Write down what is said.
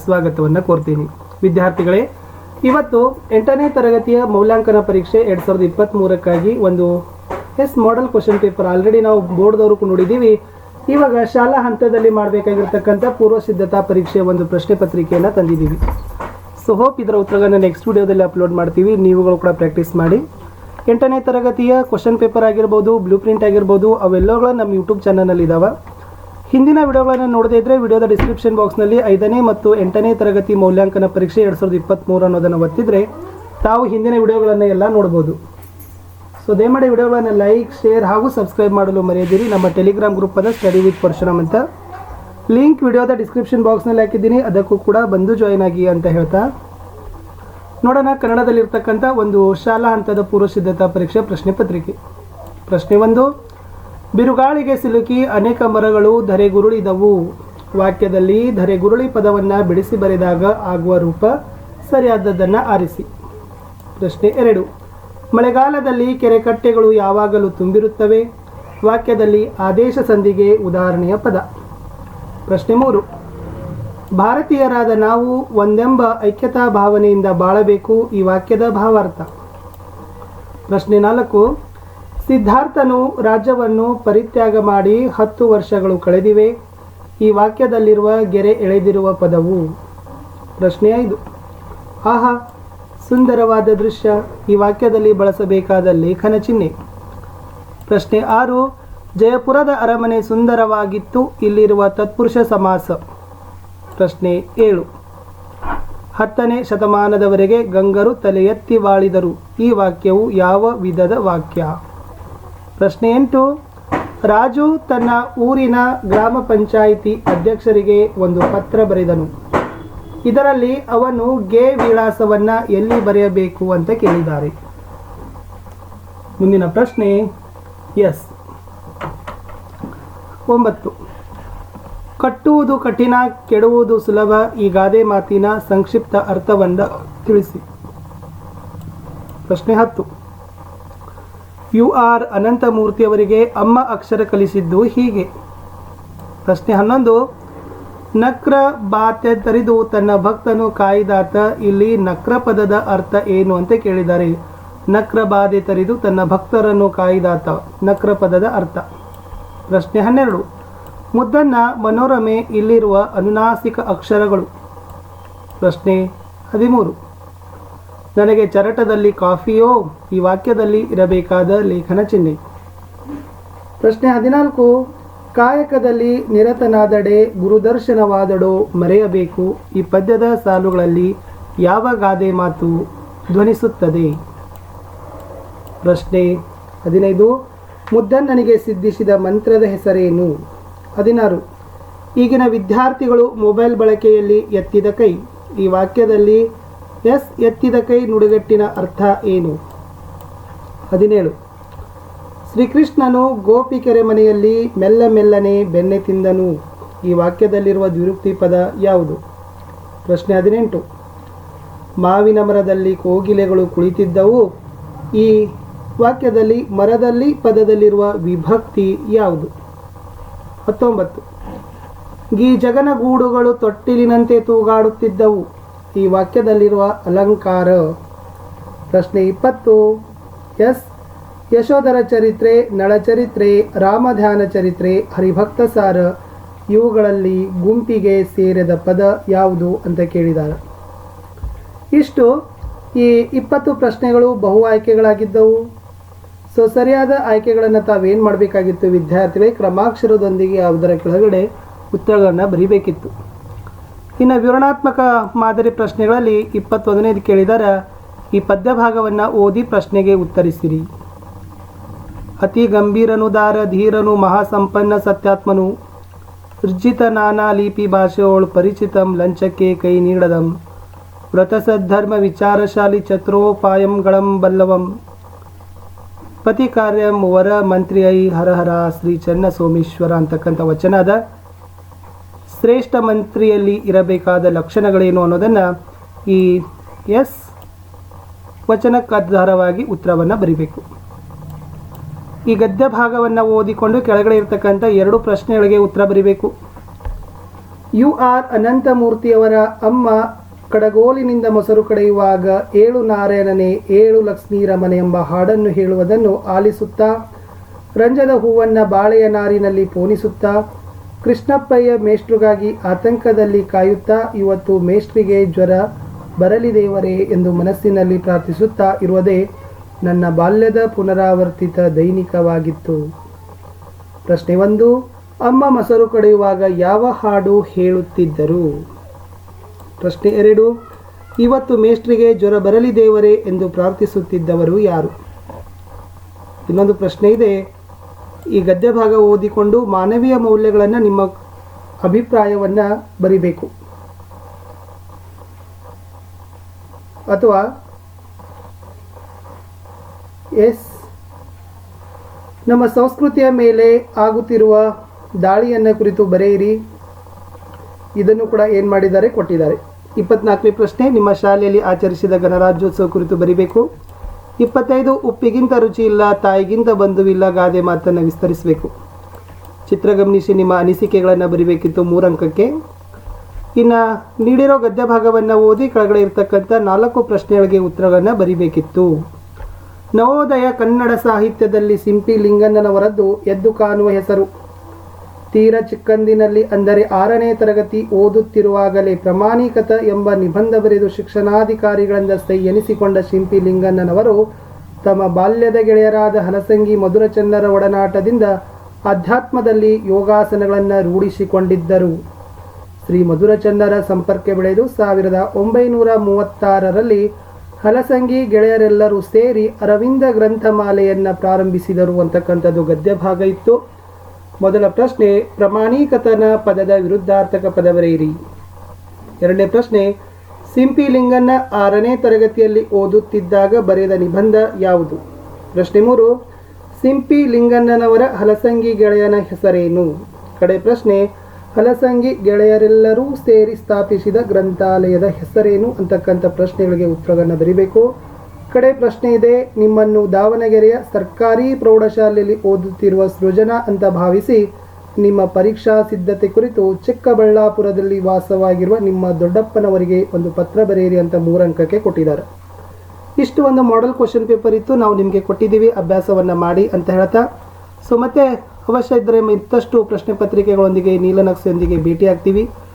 ಸ್ವಾಗತವನ್ನು ಕೋರ್ತೀನಿ. ವಿದ್ಯಾರ್ಥಿಗಳೇ, ಇವತ್ತು 8ನೇ ತರಗತಿಯ ಮೌಲ್ಯಾಂಕನ ಪರೀಕ್ಷೆ 2023ಕ್ಕಾಗಿ ಒಂದು ಮಾಡೆಲ್ ಕ್ವಶನ್ ಪೇಪರ್ ಆಲ್ರೆಡಿ ನಾವು ಬೋರ್ಡ್ದವರು ನೋಡಿದ್ದೀವಿ. ಇವಾಗ ಶಾಲಾ ಹಂತದಲ್ಲಿ ಮಾಡಬೇಕಾಗಿರ್ತಕ್ಕಂಥ ಪೂರ್ವ ಸಿದ್ಧತಾ ಪರೀಕ್ಷೆಯ ಒಂದು ಪ್ರಶ್ನೆ ಪತ್ರಿಕೆಯನ್ನು ತಂದಿದ್ದೀವಿ. ಸೊ ಹೋಪ್ ಇದರ ಉತ್ತರಗಳನ್ನು ನೆಕ್ಸ್ಟ್ ವಿಡಿಯೋದಲ್ಲಿ ಅಪ್ಲೋಡ್ ಮಾಡ್ತೀವಿ. ನೀವುಗಳು ಕೂಡ ಪ್ರಾಕ್ಟೀಸ್ ಮಾಡಿ. 8ನೇ ತರಗತಿಯ ಕ್ವಶನ್ ಪೇಪರ್ ಆಗಿರ್ಬೋದು, ಬ್ಲೂ ಪ್ರಿಂಟ್ ಆಗಿರ್ಬೋದು, ಅವೆಲ್ಲಗಳು ನಮ್ಮ ಯೂಟ್ಯೂಬ್ ಚಾನಲಲ್ಲಿ ಇದ್ದಾವೆ. ಹಿಂದಿನ ವಿಡಿಯೋಗಳನ್ನು ನೋಡದೇ ಇದ್ದರೆ ವಿಡಿಯೋದ ಡಿಸ್ಕ್ರಿಪ್ಷನ್ ಬಾಕ್ಸ್ನಲ್ಲಿ 5ನೇ ಮತ್ತು 8ನೇ ತರಗತಿ ಮೌಲ್ಯಾಂಕನ ಪರೀಕ್ಷೆ 2023 ಅನ್ನೋದನ್ನು ಒತ್ತಿದರೆ ತಾವು ಹಿಂದಿನ ವಿಡಿಯೋಗಳನ್ನು ಎಲ್ಲ ನೋಡ್ಬೋದು. ಸೊ ದಯಮಾಡಿ ವಿಡಿಯೋಗಳನ್ನು ಲೈಕ್, ಶೇರ್ ಹಾಗೂ ಸಬ್ಸ್ಕ್ರೈಬ್ ಮಾಡಲು ಮರೆಯದಿರಿ. ನಮ್ಮ ಟೆಲಿಗ್ರಾಮ್ ಗ್ರೂಪ್ ಅದ ಸ್ಟಡಿ ವಿತ್ ಪರಶುರಾಮ್ ಅಂತ ಲಿಂಕ್ ವಿಡಿಯೋದ ಡಿಸ್ಕ್ರಿಪ್ಷನ್ ಬಾಕ್ಸ್ನಲ್ಲಿ ಹಾಕಿದ್ದೀನಿ. ಅದಕ್ಕೂ ಕೂಡ ಬಂದು ಜಾಯಿನ್ ಆಗಿ ಅಂತ ಹೇಳ್ತಾ ನೋಡೋಣ. ಕನ್ನಡದಲ್ಲಿರ್ತಕ್ಕಂಥ ಒಂದು ಶಾಲಾ ಹಂತದ ಪೂರ್ವ ಸಿದ್ಧತಾ ಪರೀಕ್ಷೆ ಪ್ರಶ್ನೆ ಪತ್ರಿಕೆ. ಪ್ರಶ್ನೆ 1. ಬಿರುಗಾಳಿಗೆ ಸಿಲುಕಿ ಅನೇಕ ಮರಗಳು ಧರೆಗುರುಳಿದವು. ವಾಕ್ಯದಲ್ಲಿ ಧರೆಗುರುಳಿ ಪದವನ್ನು ಬಿಡಿಸಿ ಬರೆದಾಗ ಆಗುವ ರೂಪ ಸರಿಯಾದದ್ದನ್ನು ಆರಿಸಿ. ಪ್ರಶ್ನೆ 2. ಮಳೆಗಾಲದಲ್ಲಿ ಕೆರೆಕಟ್ಟೆಗಳು ಯಾವಾಗಲೂ ತುಂಬಿರುತ್ತವೆ. ವಾಕ್ಯದಲ್ಲಿ ಆದೇಶ ಸಂಧಿಗೆ ಉದಾಹರಣೆಯ ಪದ. ಪ್ರಶ್ನೆ 3. ಭಾರತೀಯರಾದ ನಾವು ಒಂದೆಂಬ ಐಕ್ಯತಾ ಭಾವನೆಯಿಂದ ಬಾಳಬೇಕು. ಈ ವಾಕ್ಯದ ಭಾವಾರ್ಥ. ಪ್ರಶ್ನೆ 4. ಸಿದ್ಧಾರ್ಥನು ರಾಜ್ಯವನ್ನು ಪರಿತ್ಯಾಗ ಮಾಡಿ 10 ವರ್ಷಗಳು ಕಳೆದಿವೆ. ಈ ವಾಕ್ಯದಲ್ಲಿರುವ ಗೆರೆ ಎಳೆದಿರುವ ಪದವು. ಪ್ರಶ್ನೆ 5. ಆಹಾ, ಸುಂದರವಾದ ದೃಶ್ಯ. ಈ ವಾಕ್ಯದಲ್ಲಿ ಬಳಸಬೇಕಾದ ಲೇಖನ ಚಿಹ್ನೆ. ಪ್ರಶ್ನೆ 6. ಜಯಪುರದ ಅರಮನೆ ಸುಂದರವಾಗಿತ್ತು. ಇಲ್ಲಿರುವ ತತ್ಪುರುಷ ಸಮಾಸ. ಪ್ರಶ್ನೆ 7. 10ನೇ ಶತಮಾನದವರೆಗೆ ಗಂಗರು ತಲೆ ಎತ್ತಿ ಬಾಳಿದರು. ಈ ವಾಕ್ಯವು ಯಾವ ವಿಧದ ವಾಕ್ಯ? ಪ್ರಶ್ನೆ 8. ರಾಜು ತನ್ನ ಊರಿನ ಗ್ರಾಮ ಪಂಚಾಯಿತಿ ಅಧ್ಯಕ್ಷರಿಗೆ ಒಂದು ಪತ್ರ ಬರೆದನು. ಇದರಲ್ಲಿ ಅವನು ಗೆ ವಿಳಾಸವನ್ನು ಎಲ್ಲಿ ಬರೆಯಬೇಕು ಅಂತ ಕೇಳಿದ್ದಾರೆ. ಮುಂದಿನ ಪ್ರಶ್ನೆ 9. ಕಟ್ಟುವುದು ಕಠಿಣ, ಕೆಡುವುದು ಸುಲಭ. ಈ ಗಾದೆ ಮಾತಿನ ಸಂಕ್ಷಿಪ್ತ ಅರ್ಥವನ್ನು ತಿಳಿಸಿ. ಪ್ರಶ್ನೆ 10. UR ಅನಂತಮೂರ್ತಿಯವರಿಗೆ ಅಮ್ಮ ಅಕ್ಷರ ಕಲಿಸಿದ್ದು ಹೀಗೆ. ಪ್ರಶ್ನೆ 11. ನಕ್ರ ಬಾತೆ ತರಿದು ತನ್ನ ಭಕ್ತನು ಕಾಯ್ದಾತ. ಇಲ್ಲಿ ನಕ್ರ ಪದದ ಅರ್ಥ ಏನು ಅಂತ ಕೇಳಿದ್ದಾರೆ. ನಕ್ರ ಬಾಧೆ ತರಿದು ತನ್ನ ಭಕ್ತರನ್ನು ಕಾಯ್ದಾತ, ನಕ್ರ ಪದದ ಅರ್ಥ. ಪ್ರಶ್ನೆ 12. ಮುದ್ದಣ್ಣ ಮನೋರಮೆ. ಇಲ್ಲಿರುವ ಅನುನಾಸಿಕ ಅಕ್ಷರಗಳು. ಪ್ರಶ್ನೆ 13. ನನಗೆ ಚರಟದಲ್ಲಿ ಕಾಫಿಯೋ. ಈ ವಾಕ್ಯದಲ್ಲಿ ಇರಬೇಕಾದ ಲೇಖನ ಚಿಹ್ನೆ. ಪ್ರಶ್ನೆ 14. ಕಾಯಕದಲ್ಲಿ ನಿರತನಾದಡೆ ಗುರುದರ್ಶನವಾದಡೋ ಮರೆಯಬೇಕು. ಈ ಪದ್ಯದ ಸಾಲುಗಳಲ್ಲಿ ಯಾವ ಗಾದೆ ಮಾತು ಧ್ವನಿಸುತ್ತದೆ? ಪ್ರಶ್ನೆ 15. ಮುದ್ದಣ್ಣನಿಗೆ ಸಿದ್ಧಿಸಿದ ಮಂತ್ರದ ಹೆಸರೇನು? 16. ಈಗಿನ ವಿದ್ಯಾರ್ಥಿಗಳು ಮೊಬೈಲ್ ಬಳಕೆಯಲ್ಲಿ ಎತ್ತಿದ ಕೈ. ಈ ವಾಕ್ಯದಲ್ಲಿ ಎತ್ತಿದ ಕೈ ನುಡಿಗಟ್ಟಿನ ಅರ್ಥ ಏನು? 17. ಶ್ರೀಕೃಷ್ಣನು ಗೋಪಿಕೆರೆ ಮನೆಯಲ್ಲಿ ಮೆಲ್ಲ ಮೆಲ್ಲನೆ ಬೆಣ್ಣೆ ತಿಂದನು. ಈ ವಾಕ್ಯದಲ್ಲಿರುವ ದ್ವಿರುಕ್ತಿ ಪದ ಯಾವುದು? ಪ್ರಶ್ನೆ 18. ಮಾವಿನ ಮರದಲ್ಲಿ ಕೋಗಿಲೆಗಳು ಕುಳಿತಿದ್ದವು. ಈ ವಾಕ್ಯದಲ್ಲಿ ಮರದಲ್ಲಿ ಪದದಲ್ಲಿರುವ ವಿಭಕ್ತಿ ಯಾವುದು? 19. ಈ ಜಗನಗೂಡುಗಳು ತೊಟ್ಟಿಲಿನಂತೆ ತೂಗಾಡುತ್ತಿದ್ದವು. ಈ ವಾಕ್ಯದಲ್ಲಿರುವ ಅಲಂಕಾರ. ಪ್ರಶ್ನೆ 20. ಯಶೋಧರ ಚರಿತ್ರೆ, ನಳಚರಿತ್ರೆ, ರಾಮಧ್ಯಾನ ಚರಿತ್ರೆ, ಹರಿಭಕ್ತ ಸಾರ ಇವುಗಳಲ್ಲಿ ಗುಂಪಿಗೆ ಸೇರಿದ ಪದ ಯಾವುದು ಅಂತ ಕೇಳಿದ್ದಾರೆ. ಇಷ್ಟು ಈ 20 ಪ್ರಶ್ನೆಗಳು ಬಹು ಆಯ್ಕೆಗಳಾಗಿದ್ದವು. ಸೊ ಸರಿಯಾದ ಆಯ್ಕೆಗಳನ್ನು ತಾವೇನು ಮಾಡಬೇಕಾಗಿತ್ತು ವಿದ್ಯಾರ್ಥಿಗಳೇ? ಕ್ರಮಾಕ್ಷರದೊಂದಿಗೆ ಯಾವುದರ ಕೆಳಗಡೆ ಉತ್ತರಗಳನ್ನು ಬರೀಬೇಕಿತ್ತು. ಇನ್ನು ವಿವರಣಾತ್ಮಕ ಮಾದರಿ ಪ್ರಶ್ನೆಗಳಲ್ಲಿ 21ನೇದು ಕೇಳಿದರೆ ಈ ಪದ್ಯ ಭಾಗವನ್ನು ಓದಿ ಪ್ರಶ್ನೆಗೆ ಉತ್ತರಿಸಿರಿ. ಅತಿ ಗಂಭೀರನುದಾರ ಧೀರನು ಮಹಾಸಂಪನ್ನ ಸತ್ಯಾತ್ಮನು ರ್ಜಿತ ನಾನಾ ಲಿಪಿ ಭಾಷೆಯೋಳು ಪರಿಚಿತಂ ಲಂಚಕ್ಕೆ ಕೈ ನೀಡದಂ ವ್ರತಸದ್ಧರ್ಮ ವಿಚಾರಶಾಲಿ ಚತುರೋಪಾಯಂಗಳಂ ಬಲ್ಲವಂ ಪತಿ ಕಾರ್ಯಂ ವರ ಮಂತ್ರಿಯೈ ಹರಹರ ಶ್ರೀ ಚನ್ನ ಸೋಮೇಶ್ವರ ಅಂತಕ್ಕಂಥ ವಚನದ ಶ್ರೇಷ್ಠ ಮಂತ್ರಿಯಲ್ಲಿ ಇರಬೇಕಾದ ಲಕ್ಷಣಗಳೇನು ಅನ್ನೋದನ್ನು ಈ ವಚನಕ್ಕಾಧಾರವಾಗಿ ಉತ್ತರವನ್ನು ಬರೀಬೇಕು. ಈ ಗದ್ಯ ಭಾಗವನ್ನು ಓದಿಕೊಂಡು ಕೆಳಗಡೆ ಇರತಕ್ಕಂಥ 2 ಪ್ರಶ್ನೆಗಳಿಗೆ ಉತ್ತರ ಬರೀಬೇಕು. UR ಅನಂತಮೂರ್ತಿಯವರ ಅಮ್ಮ ಕಡಗೋಲಿನಿಂದ ಮೊಸರು ಕಡೆಯುವಾಗ ಏಳು ನಾರಾಯಣನೇ ಏಳು ಲಕ್ಷ್ಮೀರಮನೆ ಎಂಬ ಹಾಡನ್ನು ಹೇಳುವುದನ್ನು ಆಲಿಸುತ್ತಾ, ರಂಜದ ಹೂವನ್ನು ಬಾಳೆಯ ನಾರಿನಲ್ಲಿ ಪೋಣಿಸುತ್ತಾ, ಕೃಷ್ಣಪ್ಪಯ್ಯ ಮೇಷ್ಟ್ರಿಗಾಗಿ ಆತಂಕದಲ್ಲಿ ಕಾಯುತ್ತಾ, ಇವತ್ತು ಮೇಷ್ಟ್ರಿಗೆ ಜ್ವರ ಬರಲಿ ದೇವರೇ ಎಂದು ಮನಸ್ಸಿನಲ್ಲಿ ಪ್ರಾರ್ಥಿಸುತ್ತಾ ಇರುವುದೇ ನನ್ನ ಬಾಲ್ಯದ ಪುನರಾವರ್ತಿತ ದೈನಿಕವಾಗಿತ್ತು. ಪ್ರಶ್ನೆ 1. ಅಮ್ಮ ಮೊಸರು ಕಡೆಯುವಾಗ ಯಾವ ಹಾಡು ಹೇಳುತ್ತಿದ್ದರು? ಪ್ರಶ್ನೆ 2. ಇವತ್ತು ಮೇಷ್ಟ್ರಿಗೆ ಜ್ವರ ಬರಲಿ ದೇವರೇ ಎಂದು ಪ್ರಾರ್ಥಿಸುತ್ತಿದ್ದವರು ಯಾರು? ಇನ್ನೊಂದು ಪ್ರಶ್ನೆ ಇದೆ. ಈ ಗದ್ಯ ಭಾಗ ಓದಿಕೊಂಡು ಮಾನವೀಯ ಮೌಲ್ಯಗಳನ್ನು ನಿಮ್ಮ ಅಭಿಪ್ರಾಯವನ್ನು ಬರಿಬೇಕು. ಅಥವಾ ಎಸ್, ನಮ್ಮ ಸಂಸ್ಕೃತಿಯ ಮೇಲೆ ಆಗುತ್ತಿರುವ ದಾಳಿಯನ್ನು ಕುರಿತು ಬರೆಯಿರಿ. ಇದನ್ನು ಕೂಡ ಏನು ಮಾಡಿದ್ದಾರೆ, ಕೊಟ್ಟಿದ್ದಾರೆ. 24ನೇ ಪ್ರಶ್ನೆ, ನಿಮ್ಮ ಶಾಲೆಯಲ್ಲಿ ಆಚರಿಸಿದ ಗಣರಾಜ್ಯೋತ್ಸವ ಕುರಿತು ಬರಿಬೇಕು. 25 ಉಪ್ಪಿಗಿಂತ ರುಚಿ ಇಲ್ಲ, ತಾಯಿಗಿಂತ ಬಂಧುವಿಲ್ಲ ಗಾದೆ ಮಾತನ್ನು ವಿಸ್ತರಿಸಬೇಕು. ಚಿತ್ರ ಗಮನಿಸಿ ನಿಮ್ಮ ಅನಿಸಿಕೆಗಳನ್ನು ಬರಿಬೇಕಿತ್ತು 3 ಅಂಕಕ್ಕೆ. ಇನ್ನು ನೀಡಿರೋ ಗದ್ಯ ಭಾಗವನ್ನು ಓದಿ ಕೆಳಗಡೆ ಇರ್ತಕ್ಕಂಥ 4 ಪ್ರಶ್ನೆಗಳಿಗೆ ಉತ್ತರಗಳನ್ನು ಬರಿಬೇಕಿತ್ತು. ನವೋದಯ ಕನ್ನಡ ಸಾಹಿತ್ಯದಲ್ಲಿ ಸಿಂಪಿ ಲಿಂಗಣ್ಣನವರದ್ದು ಎದ್ದು ಕಾಣುವ ಹೆಸರು. ತೀರ ಚಿಕ್ಕಂದಿನಲ್ಲಿ ಅಂದರೆ 6ನೇ ತರಗತಿ ಓದುತ್ತಿರುವಾಗಲೇ ಪ್ರಮಾಣೀಕತ ಎಂಬ ನಿಬಂಧ ಬರೆದು ಶಿಕ್ಷಣಾಧಿಕಾರಿಗಳಿಂದ ಸೈ ಎನಿಸಿಕೊಂಡ ಸಿಂಪಿ ಲಿಂಗಣ್ಣನವರು ತಮ್ಮ ಬಾಲ್ಯದ ಗೆಳೆಯರಾದ ಹಲಸಂಗಿ ಮಧುರಚಂದ್ರರ ಒಡನಾಟದಿಂದ ಅಧ್ಯಾತ್ಮದಲ್ಲಿ ಯೋಗಾಸನಗಳನ್ನು ರೂಢಿಸಿಕೊಂಡಿದ್ದರು. ಶ್ರೀ ಮಧುರಚಂದ್ರರ ಸಂಪರ್ಕ ಬೆಳೆದು 1936ರಲ್ಲಿ ಹಲಸಂಗಿ ಗೆಳೆಯರೆಲ್ಲರೂ ಸೇರಿ ಅರವಿಂದ ಗ್ರಂಥಮಾಲೆಯನ್ನು ಪ್ರಾರಂಭಿಸಿದರು ಅಂತಕ್ಕಂಥದ್ದು ಗದ್ಯ ಭಾಗ ಇತ್ತು. ಮೊದಲ ಪ್ರಶ್ನೆ, ಪ್ರಮಾಣೀಕತನ ಪದದ ವಿರುದ್ಧಾರ್ಥಕ ಪದ ಬರೆಯಿರಿ. 2ನೇ ಪ್ರಶ್ನೆ, ಸಿಂಪಿ ಲಿಂಗಣ್ಣ 6ನೇ ತರಗತಿಯಲ್ಲಿ ಓದುತ್ತಿದ್ದಾಗ ಬರೆದ ನಿಬಂಧ ಯಾವುದು? ಪ್ರಶ್ನೆ 3, ಸಿಂಪಿ ಲಿಂಗಣ್ಣನವರ ಹಲಸಂಗಿ ಗೆಳೆಯನ ಹೆಸರೇನು? ಕಡೆ ಪ್ರಶ್ನೆ, ಹಲಸಂಗಿ ಗೆಳೆಯರೆಲ್ಲರೂ ಸೇರಿ ಸ್ಥಾಪಿಸಿದ ಗ್ರಂಥಾಲಯದ ಹೆಸರೇನು ಅಂತಕ್ಕಂಥ ಪ್ರಶ್ನೆಗಳಿಗೆ ಉತ್ತರವನ್ನು ಬರೀಬೇಕು. ಕಡೆ ಪ್ರಶ್ನೆ ಇದೆ, ನಿಮ್ಮನ್ನು ದಾವಣಗೆರೆಯ ಸರ್ಕಾರಿ ಪ್ರೌಢಶಾಲೆಯಲ್ಲಿ ಓದುತ್ತಿರುವ ಸೃಜನಾ ಅಂತ ಭಾವಿಸಿ ನಿಮ್ಮ ಪರೀಕ್ಷಾ ಸಿದ್ಧತೆ ಕುರಿತು ಚಿಕ್ಕಬಳ್ಳಾಪುರದಲ್ಲಿ ವಾಸವಾಗಿರುವ ನಿಮ್ಮ ದೊಡ್ಡಪ್ಪನವರಿಗೆ ಒಂದು ಪತ್ರ ಬರೆಯಿರಿ ಅಂತ 3 ಅಂಕಕ್ಕೆ ಕೊಟ್ಟಿದ್ದಾರೆ. ಇಷ್ಟು ಒಂದು ಮಾಡೆಲ್ ಕ್ವಶನ್ ಪೇಪರ್ ಇತ್ತು, ನಾವು ನಿಮಗೆ ಕೊಟ್ಟಿದ್ದೀವಿ, ಅಭ್ಯಾಸವನ್ನು ಮಾಡಿ ಅಂತ ಹೇಳ್ತಾ, ಸೊ ಮತ್ತೆ ಅವಶ್ಯ ಇದ್ದರೆ ಮತ್ತಷ್ಟು ಪ್ರಶ್ನೆ ಪತ್ರಿಕೆಗಳೊಂದಿಗೆ ನೀಲನಕ್ಷೆಯೊಂದಿಗೆ ಭೇಟಿ ಆಗ್ತೀವಿ.